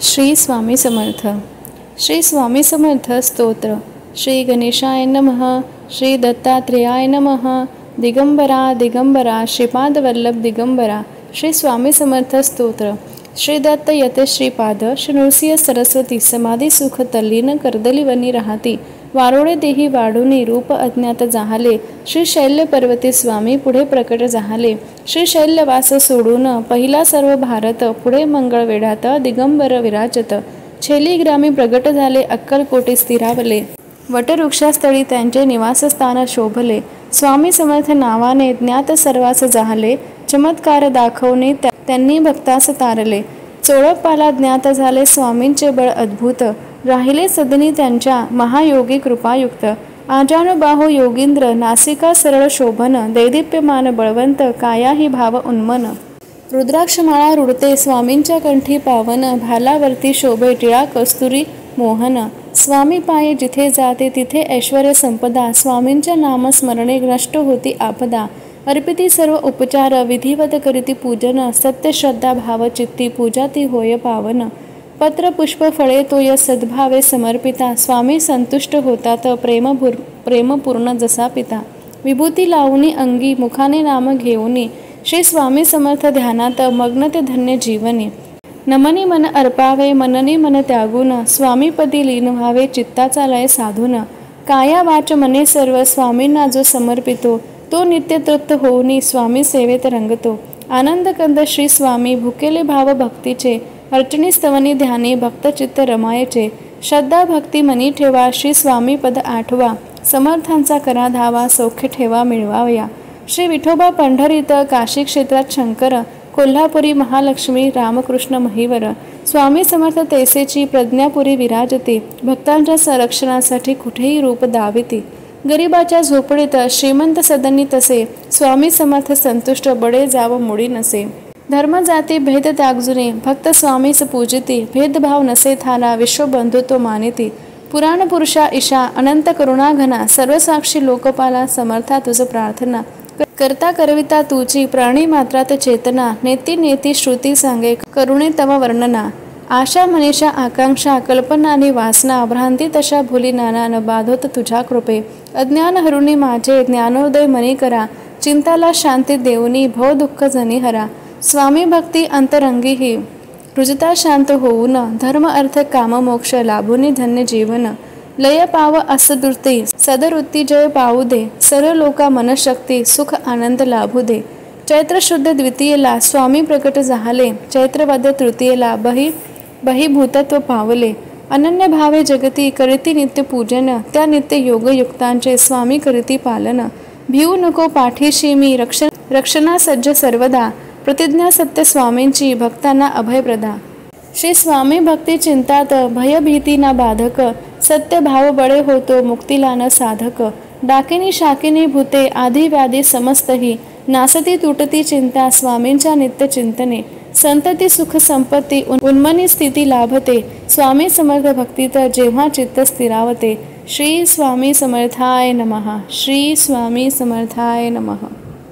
श्री स्वामी समर्थ. श्री स्वामी समर्थ स्तोत्र. श्री गणेशाय नमः. श्री दत्तात्रेयाय नमः. दिगंबरा दिगंबरा श्रीपाद वल्लभ दिगंबरा. श्री स्वामी समर्थ स्तोत्र. श्री दत्त यते श्रीपाद श्री नृसिंह सरस्वती समाधी सुख तल्लीन कर्दली वनी राहती वारोडे देही वाढुनी रूप अज्ञात जाहले. श्री शैल्य पर्वती स्वामी पुढे प्रकट जाहले. श्री शैल्यवास सोडून पहिला सर्व भारत पुढे मंगळ वेढात दिगंबर विराजत. छेली ग्रामी प्रगट झाले अक्कलकोटी स्थिरावले. वटवृक्षास्थळी त्यांचे निवासस्थान शोभले. स्वामी समर्थ नावाने ज्ञात सर्वास जाहले. चमत्कार दाखवणे त्यांनी भक्तास तारले. चोळपाला ज्ञात झाले स्वामींचे बळ अद्भुत. राहिले सदनी त्यांच्या महायोगी कृपायुक्त. आजानुबाहू योगींद्र नासिका सरळ शोभन. दैदिप्यमान बळवंत कायाही भाव उन्मन. रुद्राक्षमाळा रुडते स्वामींच्या कंठी पावन. भालावरती शोभे टिळा कस्तुरी मोहन. स्वामी पाये जिथे जाते तिथे ऐश्वर्य संपदा. स्वामींच्या नामस्मरणे नष्ट होती आपदा. अर्पिती सर्व उपचार विधिवत करीती पूजन. सत्य श्रद्धा भाव चित्ती पूजा ती होय पावन. पत्र पुष्प फळे तोय सद्भावे समर्पिता. स्वामी संतुष्ट होतात प्रेमपूर्ण जसा पिता. विभूती लावणी अंगी मुखाने नाम घेऊनी. श्री स्वामी समर्थ ध्यानात मग्न ते धन्य जीवनी. नमनी मन अर्पावे मननी मन त्यागून. स्वामीपदी लीन व्हावे चित्ताचा लय साधून. काया वाच मने सर्व स्वामींना जो समर्पितो तो नित्य तृप्त होऊनी स्वामी सेवेत रंगतो. आनंद कंद श्री स्वामी भुकेले भाव भक्तीचे. अर्चनी स्तवनी ध्यानी भक्तचित्त रमायचे. श्रद्धा भक्ती मनी ठेवा श्री स्वामी पद आठवा. समर्थांचा करा धावा सौख्य ठेवा मिळवावया. श्री विठोबा पंढरीत काशी क्षेत्रात शंकर. कोल्हापुरी महालक्ष्मी रामकृष्ण महिवर. स्वामी समर्थ तैसेची प्रज्ञापुरी विराजते. भक्तांच्या संरक्षणासाठी कुठेही रूप दाविते. गरिबाच्या झोपडीत श्रीमंत सदनी तसे. स्वामी समर्थ संतुष्ट बडे जाव मुडी नसे. धर्म जाती भेद त्यागजुने भक्त स्वामीस पूजिती. भेदभाव नसे थाला विश्वबंधू तो मानिती. पुराण पुरुषा ईशा अनंत करुणा घना. सर्वसाक्षी लोकपाला समर्था तुझ प्रार्थना. करता करविता तुझी प्राणी मात्रात चेतना. नेती नेती श्रुती सांगे करुणे तव वर्णना. आशा मनीषा आकांक्षा कल्पना आणि वासना. भ्रांती तशा भुली नाना न बाधोत तुझ्या कृपे. अज्ञान हरुणी माझे ज्ञानोदय मनी करा. चिंताला शांती देऊनी भव दुःख जनी हरा. स्वामी भक्ती अंतरंगी ही रुजता शांत होऊन. धर्म अर्थ काम मोक्ष लाभुनी धन्य जीवन. लय पाव असदृती सदवृत्ती जय पाऊ दे. सर्व लोका मनशक्ती सुख आनंद लाभू दे. चैत्र शुद्ध द्वितीयेला स्वामी प्रकट झाले. चैत्रवद्य तृतीयेला बहिभूतत्व पावले. अनन्य भावे जगती करीती नित्य पूजन. त्या नित्य योगयुक्तांचे स्वामी करीती पालन. भिऊ नको पाठीशी मी रक्षणा सज्ज सर्वदा. प्रतिज्ञा सत्य स्वामींची भक्तांना अभयप्रदा. श्री स्वामी भक्ती चिंतात भयभीती ना बाधक. सत्य भाव बळे होतो मुक्तीला न साधक. डाकिनी शाकिनी भूते आधी व्याधी समस्तही. नासती तुटती चिंता स्वामींच्या नित्य चिंतने. संतती सुख संपत्ती उन्मनी स्थिती लाभते. स्वामी समर्थ भक्तीत जेव्हा चित्त स्थिरावते. श्री स्वामी समर्थाय नमः. श्री स्वामी समर्थाय नमः.